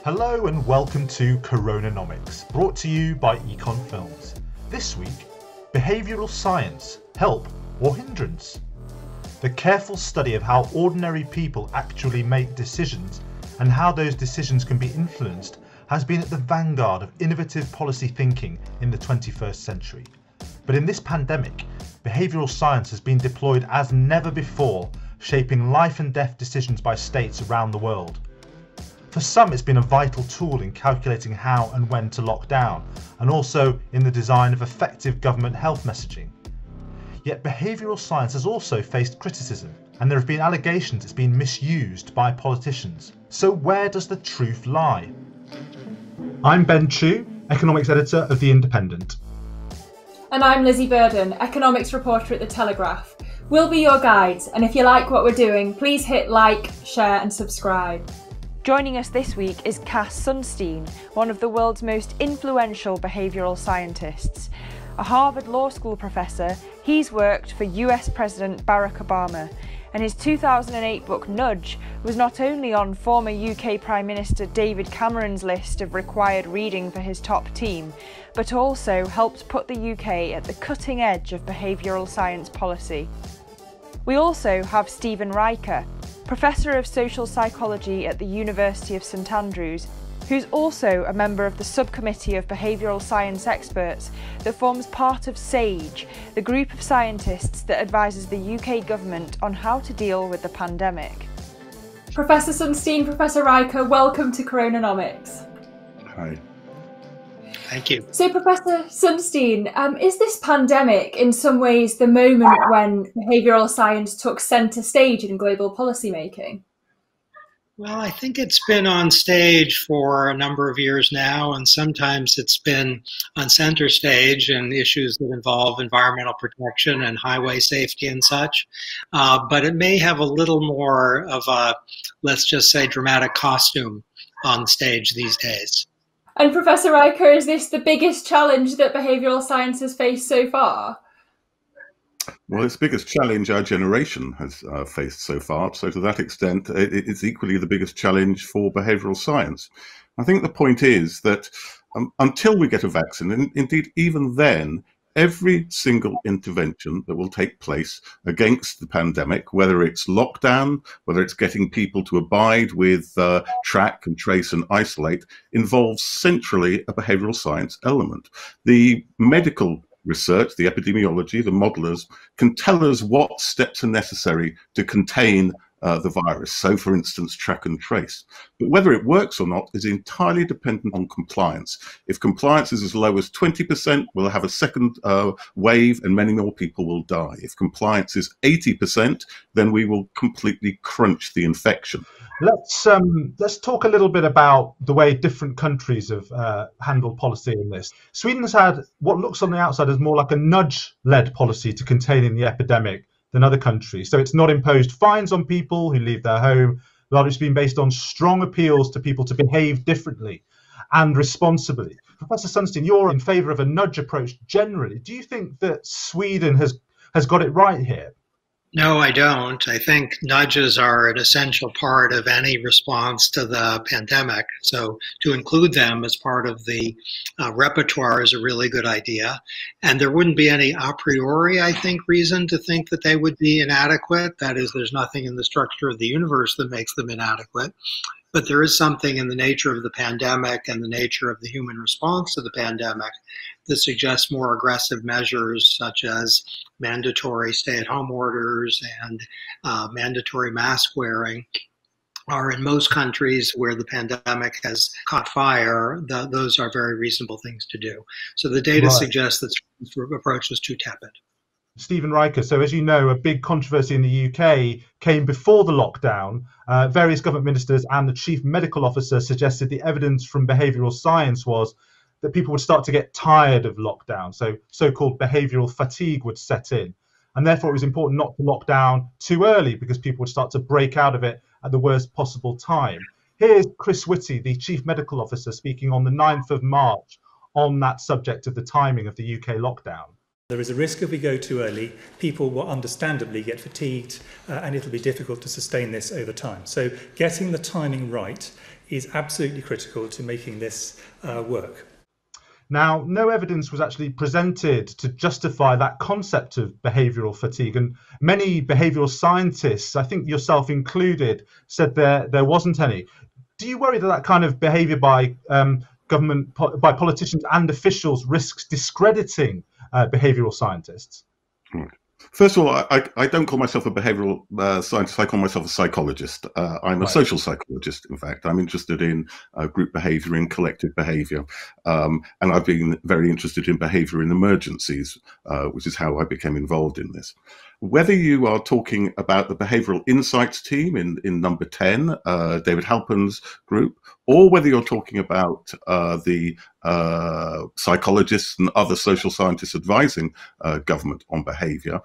Hello and welcome to CoronaNomics, brought to you by Econ Films. This week, behavioural science, help or hindrance? The careful study of how ordinary people actually make decisions and how those decisions can be influenced has been at the vanguard of innovative policy thinking in the 21st century. But in this pandemic, behavioural science has been deployed as never before, shaping life and death decisions by states around the world. For some, it's been a vital tool in calculating how and when to lock down, and also in the design of effective government health messaging. Yet behavioural science has also faced criticism, and there have been allegations it's been misused by politicians. So where does the truth lie? I'm Ben Chu, economics editor of The Independent. And I'm Lizzy Burden, economics reporter at the Telegraph. We'll be your guides, and if you like what we're doing, please hit like, share and subscribe. Joining us this week is Cass Sunstein, one of the world's most influential behavioural scientists. A Harvard Law School professor, he's worked for US President Barack Obama, and his 2008 book Nudge was not only on former UK Prime Minister David Cameron's list of required reading for his top team, but also helped put the UK at the cutting edge of behavioural science policy. We also have Stephen Reicher, Professor of Social Psychology at the University of St Andrews, who's also a member of the subcommittee of behavioural science experts that forms part of SAGE, the group of scientists that advises the UK government on how to deal with the pandemic. Professor Sunstein, Professor Reicher, welcome to CoronaNomics. Hi. Thank you. So, Professor Sunstein, is this pandemic in some ways the moment when behavioural science took centre stage in global policy making? Well, I think it's been on stage for a number of years now, and sometimes it's been on center stage in issues that involve environmental protection and highway safety and such. But it may have a little more of a, let's just say, dramatic costume on stage these days. And Professor Reicher, is this the biggest challenge that behavioural science has faced so far? Well, it's the biggest challenge our generation has faced so far. So to that extent, it's equally the biggest challenge for behavioural science. I think the point is that until we get a vaccine, and indeed even then, every single intervention that will take place against the pandemic, whether it's lockdown, whether it's getting people to abide with track and trace and isolate, involves centrally a behavioural science element. The medical research, the epidemiology, the modelers can tell us what steps are necessary to contain the virus. So, for instance, track and trace. But whether it works or not is entirely dependent on compliance. If compliance is as low as 20%, we'll have a second wave and many more people will die. If compliance is 80%, then we will completely crunch the infection. Let's talk a little bit about the way different countries have handled policy in this. Sweden has had what looks on the outside as more like a nudge-led policy to containing the epidemic than other countries. So it's not imposed fines on people who leave their home, rather it's been based on strong appeals to people to behave differently and responsibly. Professor Sunstein, you're in favour of a nudge approach generally. Do you think that Sweden has got it right here? No, I don't. I think nudges are an essential part of any response to the pandemic. So to include them as part of the repertoire is a really good idea. And there wouldn't be any a priori, I think, reason to think that they would be inadequate. That is, there's nothing in the structure of the universe that makes them inadequate. But there is something in the nature of the pandemic and the nature of the human response to the pandemic that suggests more aggressive measures such as mandatory stay-at-home orders and mandatory mask wearing are in most countries where the pandemic has caught fire, those are very reasonable things to do. So the data suggests that this approach was too tepid. Stephen Reicher, so as you know, a big controversy in the UK came before the lockdown. Various government ministers and the chief medical officer suggested the evidence from behavioural science was that people would start to get tired of lockdown. So so-called behavioural fatigue would set in. And therefore it was important not to lock down too early because people would start to break out of it at the worst possible time. Here's Chris Whitty, the chief medical officer, speaking on the 9th of March on that subject of the timing of the UK lockdown. There is a risk if we go too early, people will understandably get fatigued and it'll be difficult to sustain this over time. So getting the timing right is absolutely critical to making this work. Now, no evidence was actually presented to justify that concept of behavioural fatigue, and many behavioural scientists, I think yourself included, said there wasn't any. Do you worry that that kind of behaviour by by politicians and officials risks discrediting behavioural scientists? Right. First of all, I don't call myself a behavioural scientist. I call myself a psychologist. I'm a social psychologist, in fact. I'm interested in group behaviour, in collective behaviour. And I've been very interested in behaviour in emergencies, which is how I became involved in this. Whether you are talking about the Behavioural Insights team in number 10, David Halpern's group, or whether you're talking about the psychologists and other social scientists advising government on behaviour,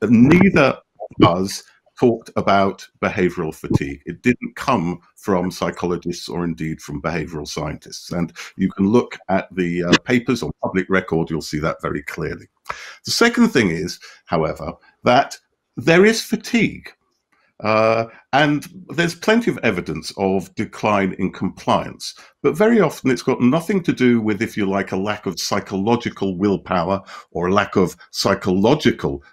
neither of us talked about behavioural fatigue. It didn't come from psychologists or indeed from behavioural scientists. And you can look at the papers on public record, you'll see that very clearly. The second thing is, however, that there is fatigue. And there's plenty of evidence of decline in compliance, but very often it's got nothing to do with, if you like, a lack of psychological willpower or a lack of psychological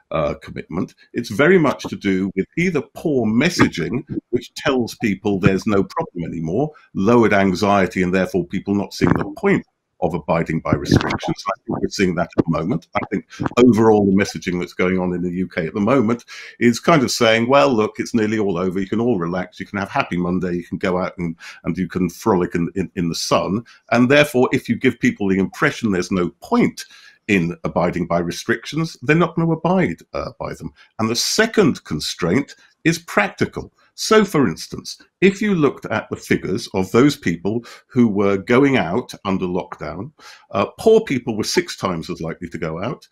commitment. It's very much to do with either poor messaging, which tells people there's no problem anymore, lowered anxiety, and therefore people not seeing the point of abiding by restrictions. I think we're seeing that at the moment. I think overall the messaging that's going on in the UK at the moment is kind of saying, well, look, it's nearly all over. You can all relax. You can have Happy Monday. You can go out and you can frolic in the sun. And therefore, if you give people the impression there's no point in abiding by restrictions, they're not going to abide by them. And the second constraint is practical. So, for instance, if you looked at the figures of those people who were going out under lockdown, poor people were 6 times as likely to go out.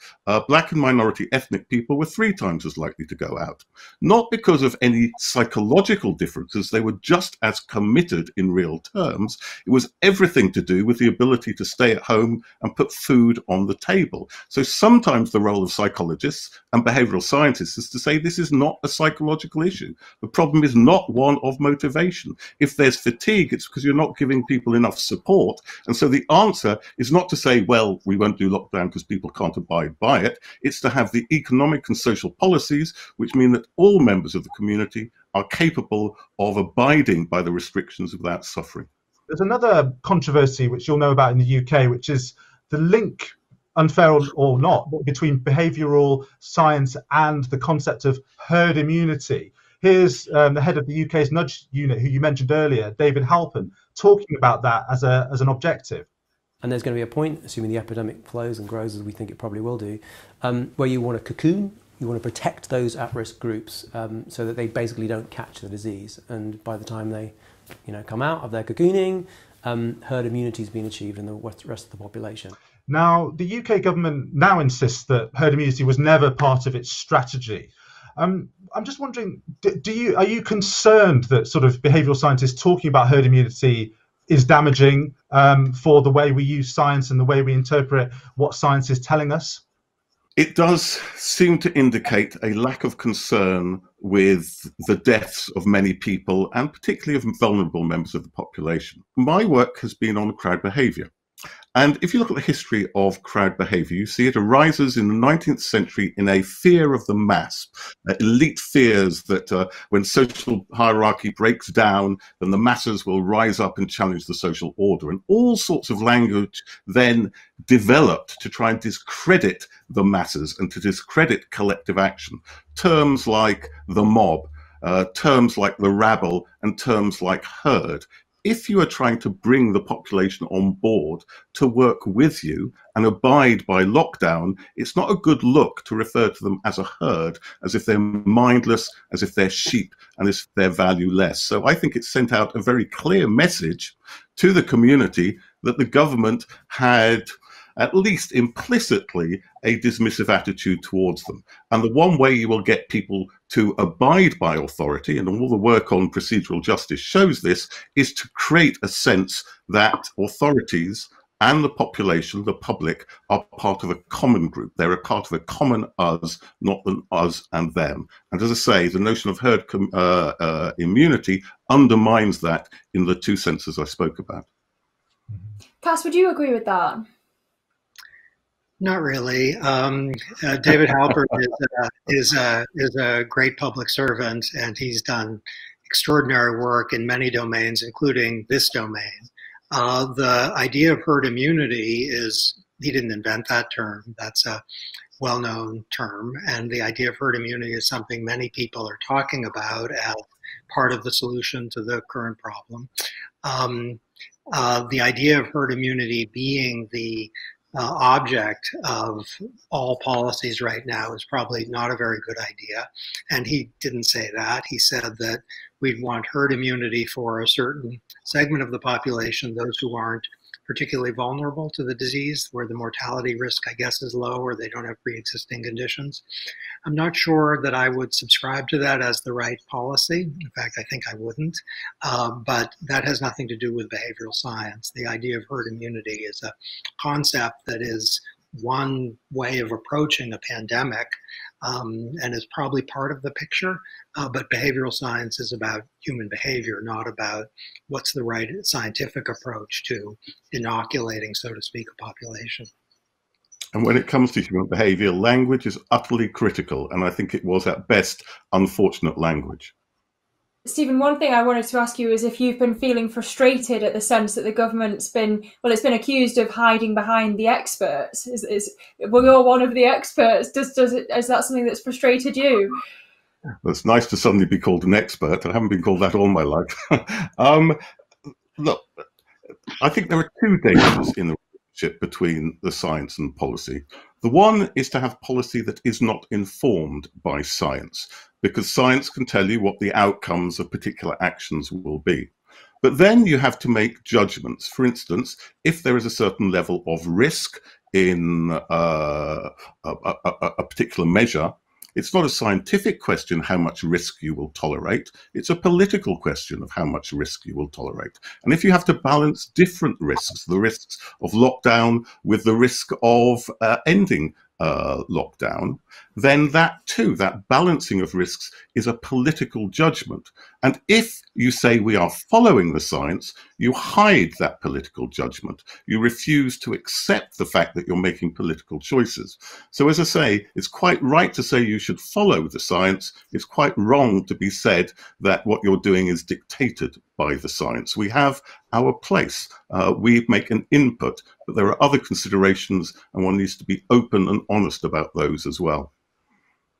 Black and minority ethnic people were 3 times as likely to go out. Not because of any psychological differences, they were just as committed in real terms. It was everything to do with the ability to stay at home and put food on the table. So sometimes the role of psychologists and behavioural scientists is to say this is not a psychological issue. The problem is not one of motivation. If there's fatigue, it's because you're not giving people enough support. And so the answer is not to say, well, we won't do lockdown because people can't abide by it. It's to have the economic and social policies which mean that all members of the community are capable of abiding by the restrictions without suffering. There's another controversy which you'll know about in the UK, which is the link, unfair or not, between behavioural science and the concept of herd immunity. Here's the head of the UK's Nudge Unit, who you mentioned earlier, David Halpern, talking about that as an objective. And there's going to be a point, assuming the epidemic flows and grows as we think it probably will do, where you want to cocoon, you want to protect those at-risk groups so that they basically don't catch the disease. And by the time they come out of their cocooning, herd immunity has been achieved in the rest of the population. Now, the UK government now insists that herd immunity was never part of its strategy. I'm just wondering, are you concerned that sort of behavioural scientists talking about herd immunity is damaging for the way we use science and the way we interpret what science is telling us? It does seem to indicate a lack of concern with the deaths of many people and particularly of vulnerable members of the population. My work has been on crowd behaviour. And if you look at the history of crowd behaviour, you see it arises in the 19th century in a fear of the mass, elite fears that when social hierarchy breaks down, then the masses will rise up and challenge the social order. And all sorts of language then developed to try and discredit the masses and to discredit collective action. Terms like the mob, terms like the rabble, and terms like herd. If you are trying to bring the population on board to work with you and abide by lockdown, it's not a good look to refer to them as a herd, as if they're mindless, as if they're sheep, and as if they're valueless. So I think it sent out a very clear message to the community that the government had, at least implicitly, a dismissive attitude towards them. And the one way you will get people to abide by authority, and all the work on procedural justice shows this, is to create a sense that authorities and the population, the public, are part of a common group. They're a part of a common us, not an us and them. And as I say, the notion of herd immunity undermines that in the two senses I spoke about. Cass, would you agree with that? Not really. David Halpern is a great public servant, and he's done extraordinary work in many domains, including this domain. The idea of herd immunity he didn't invent that term. That's a well-known term. And the idea of herd immunity is something many people are talking about as part of the solution to the current problem. The idea of herd immunity being the object of all policies right now is probably not a very good idea. And he didn't say that. He said that we'd want herd immunity for a certain segment of the population, those who aren't particularly vulnerable to the disease, where the mortality risk, I guess, is low, or they don't have pre-existing conditions. I'm not sure that I would subscribe to that as the right policy. In fact, I think I wouldn't. But that has nothing to do with behavioral science. The idea of herd immunity is a concept that is one way of approaching a pandemic, and is probably part of the picture. But behavioral science is about human behavior, not about what's the right scientific approach to inoculating, so to speak, a population. And when it comes to human behavior, language is utterly critical. And I think it was at best unfortunate language. Stephen, one thing I wanted to ask you is if you've been feeling frustrated at the sense that the government's been, well, it's been accused of hiding behind the experts. Well, you're one of the experts. Is that something that's frustrated you? Well, it's nice to suddenly be called an expert. I haven't been called that all my life. Look, I think there are two dangers in the relationship between the science and policy. The one is to have policy that is not informed by science, because science can tell you what the outcomes of particular actions will be. But then you have to make judgments. For instance, if there is a certain level of risk in a particular measure, it's not a scientific question how much risk you will tolerate. It's a political question of how much risk you will tolerate. And if you have to balance different risks, the risks of lockdown with the risk of ending lockdown, then that too, that balancing of risks, is a political judgment. And if you say we are following the science, you hide that political judgment. You refuse to accept the fact that you're making political choices. So as I say, it's quite right to say you should follow the science. It's quite wrong to be said that what you're doing is dictated by the science. We have our place. We make an input, but there are other considerations, and one needs to be open and honest about those as well.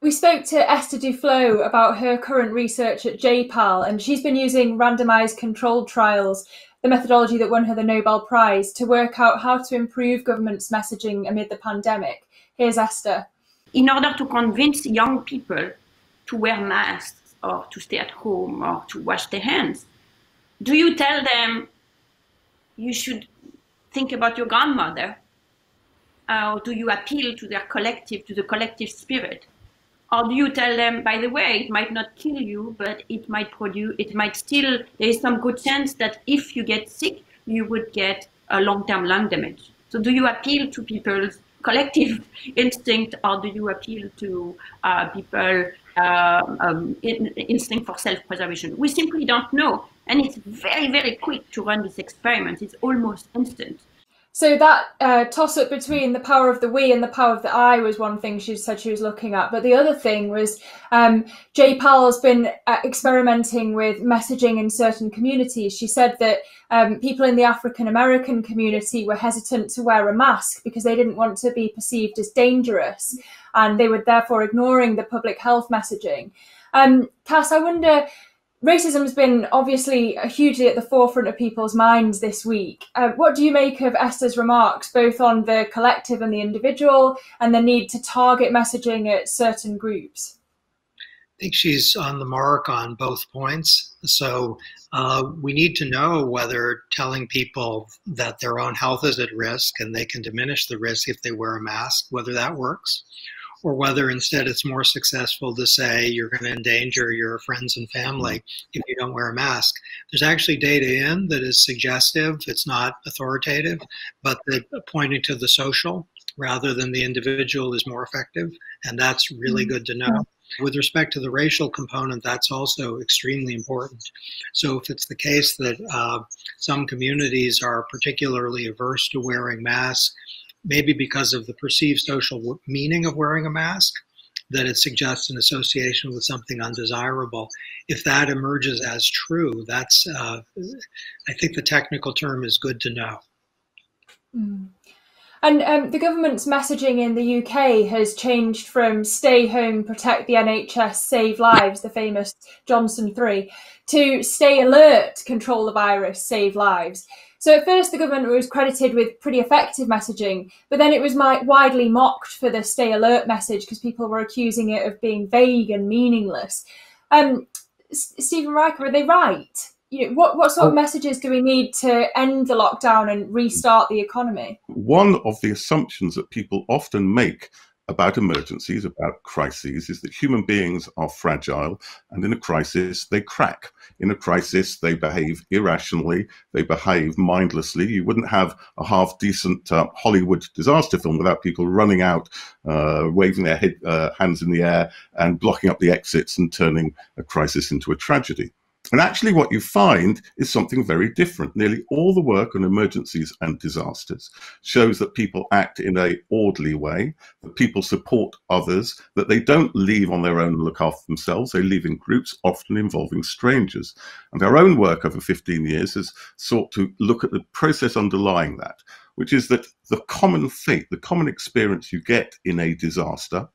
We spoke to Esther Duflo about her current research at JPAL, and she's been using randomised controlled trials, the methodology that won her the Nobel Prize, to work out how to improve government's messaging amid the pandemic. Here's Esther. In order to convince young people to wear masks or to stay at home or to wash their hands, do you tell them you should think about your grandmother? Or do you appeal to their collective, to the collective spirit? Or do you tell them, by the way, it might not kill you, but it might still, there is some good chance that if you get sick, you would get a long-term lung damage. So do you appeal to people's collective instinct, or do you appeal to people's instinct for self-preservation? We simply don't know. And it's very, very quick to run this experiment. It's almost instant. So that toss-up between the power of the we and the power of the I was one thing she said she was looking at. But the other thing was JPAL has been experimenting with messaging in certain communities. She said that people in the African-American community were hesitant to wear a mask because they didn't want to be perceived as dangerous, and they were therefore ignoring the public health messaging. Cass, I wonder, racism has been obviously hugely at the forefront of people's minds this week. What do you make of Esther's remarks, both on the collective and the individual, and the need to target messaging at certain groups? I think she's on the mark on both points. So we need to know whether telling people that their own health is at risk and they can diminish the risk if they wear a mask, whether that works, or whether instead it's more successful to say you're going to endanger your friends and family if you don't wear a mask. There's actually data in that is suggestive, it's not authoritative, but that pointing to the social rather than the individual is more effective, and that's really good to know. With respect to the racial component, that's also extremely important. So if it's the case that some communities are particularly averse to wearing masks, maybe because of the perceived social meaning of wearing a mask, that it suggests an association with something undesirable. If that emerges as true, that's, I think the technical term is good to know. And the government's messaging in the UK has changed from stay home, protect the NHS, save lives, the famous Johnson 3, to stay alert, control the virus, save lives. So at first the government was credited with pretty effective messaging, but then it was widely mocked for the stay alert message because people were accusing it of being vague and meaningless. Stephen Reicher, are they right? What sort of messages do we need to end the lockdown and restart the economy? One of the assumptions that people often make about emergencies, about crises, is that human beings are fragile, and in a crisis they crack. In a crisis they behave irrationally, they behave mindlessly. You wouldn't have a half-decent Hollywood disaster film without people running out, waving their hands in the air and blocking up the exits and turning a crisis into a tragedy. And actually what you find is something very different. Nearly all the work on emergencies and disasters shows that people act in an orderly way, that people support others, that they don't leave on their own and look after themselves. They leave in groups, often involving strangers. And our own work over 15 years has sought to look at the process underlying that, which is that the common fate, the common experience you get in a disaster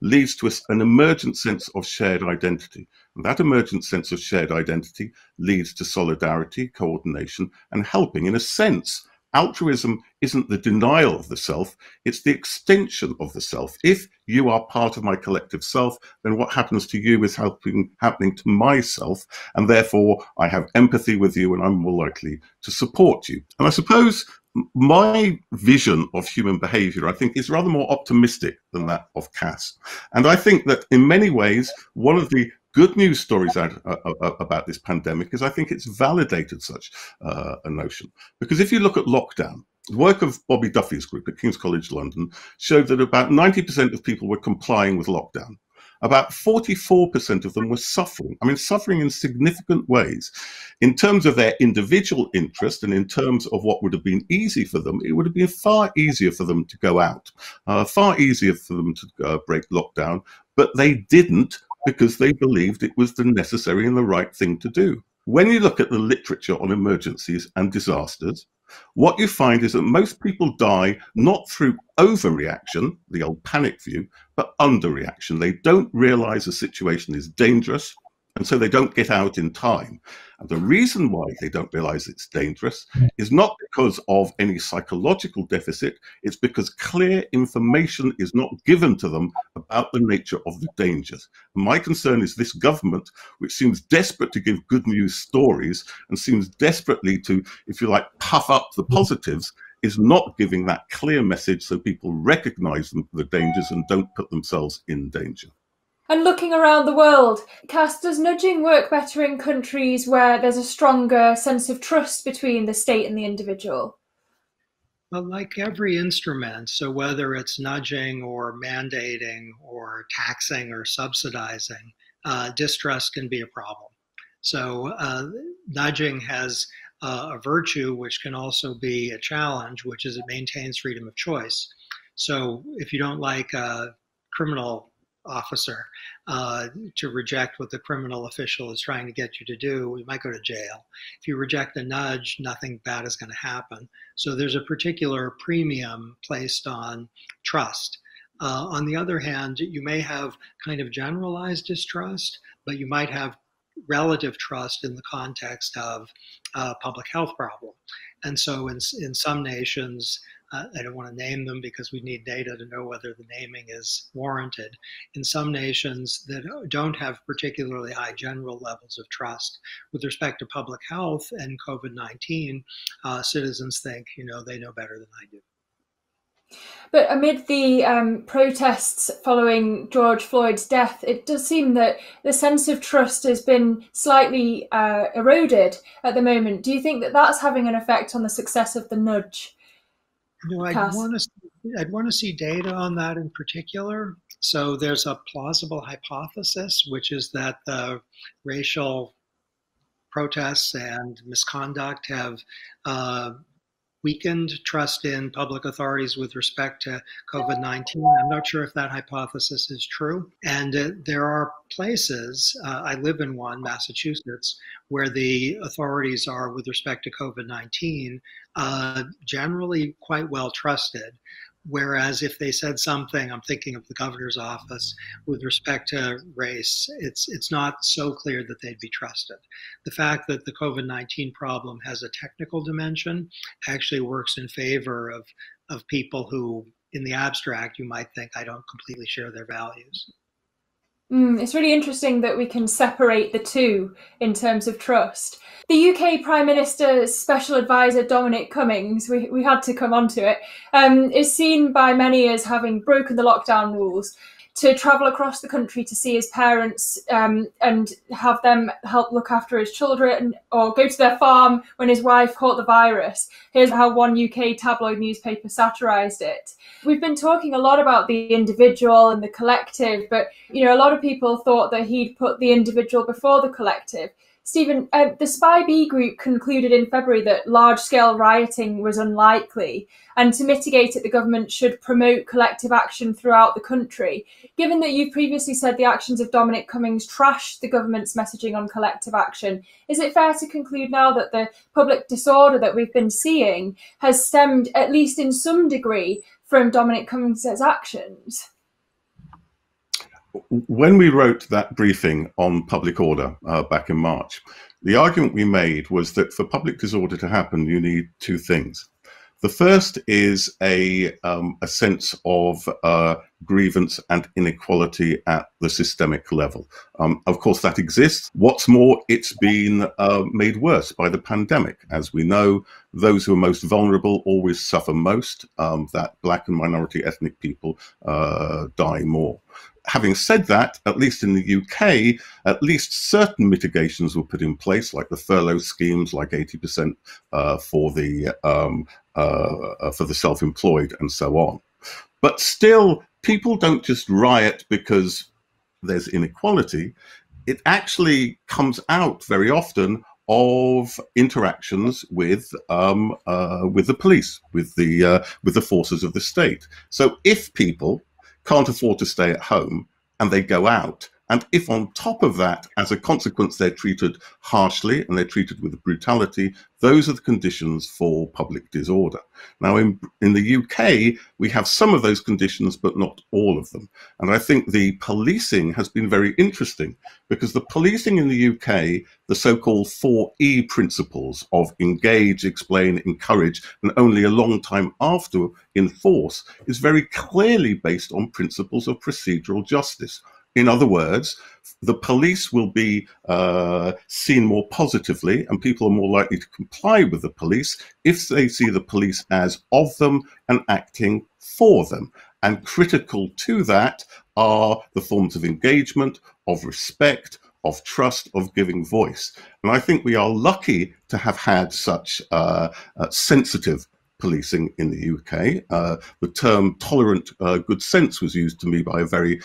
leads to an emergent sense of shared identity. And that emergent sense of shared identity leads to solidarity, coordination, and helping. In a sense, altruism isn't the denial of the self, it's the extension of the self. If you are part of my collective self, then what happens to you is happening to myself, and therefore I have empathy with you and I'm more likely to support you. And I suppose my vision of human behavior, I think, is rather more optimistic than that of Cass. And I think that in many ways, one of the good news stories about this pandemic is I think it's validated such a notion. Because if you look at lockdown, the work of Bobby Duffy's group at King's College London showed that about 90% of people were complying with lockdown. About 44% of them were suffering. I mean, suffering in significant ways. In terms of their individual interest and in terms of what would have been easy for them, it would have been far easier for them to go out, far easier for them to break lockdown, but they didn't because they believed it was the necessary and the right thing to do. When you look at the literature on emergencies and disasters, what you find is that most people die not through overreaction, the old panic view, but underreaction. They don't realize the situation is dangerous, and so they don't get out in time. And the reason why they don't realize it's dangerous is not because of any psychological deficit, it's because clear information is not given to them about the nature of the dangers. And my concern is this government, which seems desperate to give good news stories and seems desperately to, if you like, puff up the positives, is not giving that clear message so people recognize the dangers and don't put themselves in danger. And looking around the world, Cass, does nudging work better in countries where there's a stronger sense of trust between the state and the individual? Well, like every instrument, so whether it's nudging or mandating or taxing or subsidizing, distrust can be a problem. So nudging has a virtue which can also be a challenge, which is it maintains freedom of choice. So if you don't like a criminal officer to reject what the criminal official is trying to get you to do, you might go to jail. If you reject a nudge, nothing bad is going to happen. So there's a particular premium placed on trust. On the other hand, you may have kind of generalized distrust, but you might have relative trust in the context of a public health problem. And so in some nations, I don't want to name them because we need data to know whether the naming is warranted. In some nations that don't have particularly high general levels of trust with respect to public health and COVID-19, citizens think, they know better than I do. But amid the protests following George Floyd's death, it does seem that the sense of trust has been slightly eroded at the moment. Do you think that that's having an effect on the success of the nudge? No, I'd want to see data on that in particular. So there's a plausible hypothesis, which is that the racial protests and misconduct have weakened trust in public authorities with respect to COVID-19. I'm not sure if that hypothesis is true. And there are places, I live in one, Massachusetts, where the authorities are, with respect to COVID-19, generally quite well trusted. Whereas if they said something, I'm thinking of the governor's office, with respect to race, it's not so clear that they'd be trusted. The fact that the COVID-19 problem has a technical dimension actually works in favor of people who, in the abstract, you might think, I don't completely share their values. It's really interesting that we can separate the two in terms of trust. The UK Prime Minister's Special Advisor, Dominic Cummings, we had to come onto it, is seen by many as having broken the lockdown rules to travel across the country to see his parents and have them help look after his children, or go to their farm when his wife caught the virus. Here's how one UK tabloid newspaper satirised it. We've been talking a lot about the individual and the collective, but a lot of people thought that he'd put the individual before the collective. Stephen, the Spy B group concluded in February that large-scale rioting was unlikely, and to mitigate it, the government should promote collective action throughout the country. Given that you previously said the actions of Dominic Cummings trashed the government's messaging on collective action, is it fair to conclude now that the public disorder that we've been seeing has stemmed, at least in some degree, from Dominic Cummings' actions? When we wrote that briefing on public order back in March, the argument we made was that for public disorder to happen, you need two things. The first is a sense of grievance and inequality at the systemic level. Of course, that exists. What's more, it's been made worse by the pandemic. As we know, those who are most vulnerable always suffer most, that Black and minority ethnic people die more. Having said that, at least in the UK, at least certain mitigations were put in place, like the furlough schemes, like 80% for the self-employed and so on. But still, people don't just riot because there's inequality. It actually comes out very often of interactions with the police, with the forces of the state. So if people can't afford to stay at home and they go out, and if on top of that, as a consequence, they're treated harshly and they're treated with brutality, those are the conditions for public disorder. Now, in the UK, we have some of those conditions, but not all of them. And I think the policing has been very interesting, because the policing in the UK, the so-called 4E principles of engage, explain, encourage, and only a long time after enforce, is very clearly based on principles of procedural justice. In other words, the police will be seen more positively, and people are more likely to comply with the police if they see the police as of them and acting for them. And critical to that are the forms of engagement, of respect, of trust, of giving voice. And I think we are lucky to have had such sensitive policing in the UK. The term tolerant good sense was used to me by a very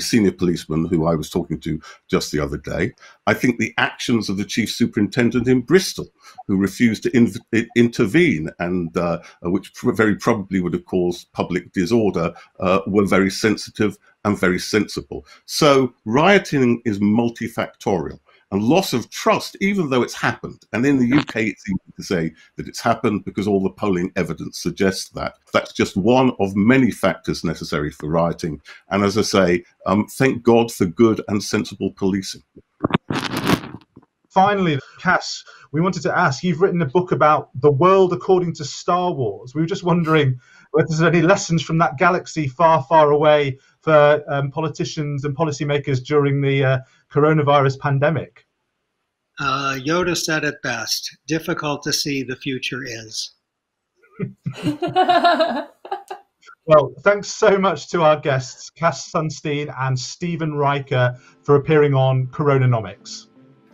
senior policeman who I was talking to just the other day. I think the actions of the chief superintendent in Bristol, who refused to intervene and which very probably would have caused public disorder, were very sensitive and very sensible. So rioting is multifactorial. And loss of trust, even though it's happened. And in the UK, it's easy to say that it's happened because all the polling evidence suggests that. That's just one of many factors necessary for rioting. And as I say, thank God for good and sensible policing. Finally, Cass, we wanted to ask, you've written a book about the world according to Star Wars. We were just wondering whether there's any lessons from that galaxy far, far away for politicians and policymakers during the coronavirus pandemic. Yoda said it best: difficult to see, the future is. Well, thanks so much to our guests, Cass Sunstein and Stephen Reicher, for appearing on CoronaNomics.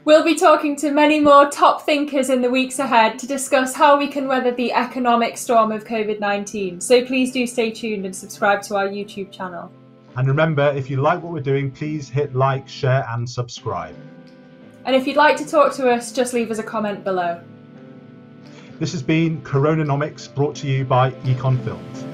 We'll be talking to many more top thinkers in the weeks ahead to discuss how we can weather the economic storm of COVID-19. So please do stay tuned and subscribe to our YouTube channel. And remember, if you like what we're doing, please hit like, share and subscribe. And if you'd like to talk to us, just leave us a comment below. This has been CoronaNomics, brought to you by Econ Films.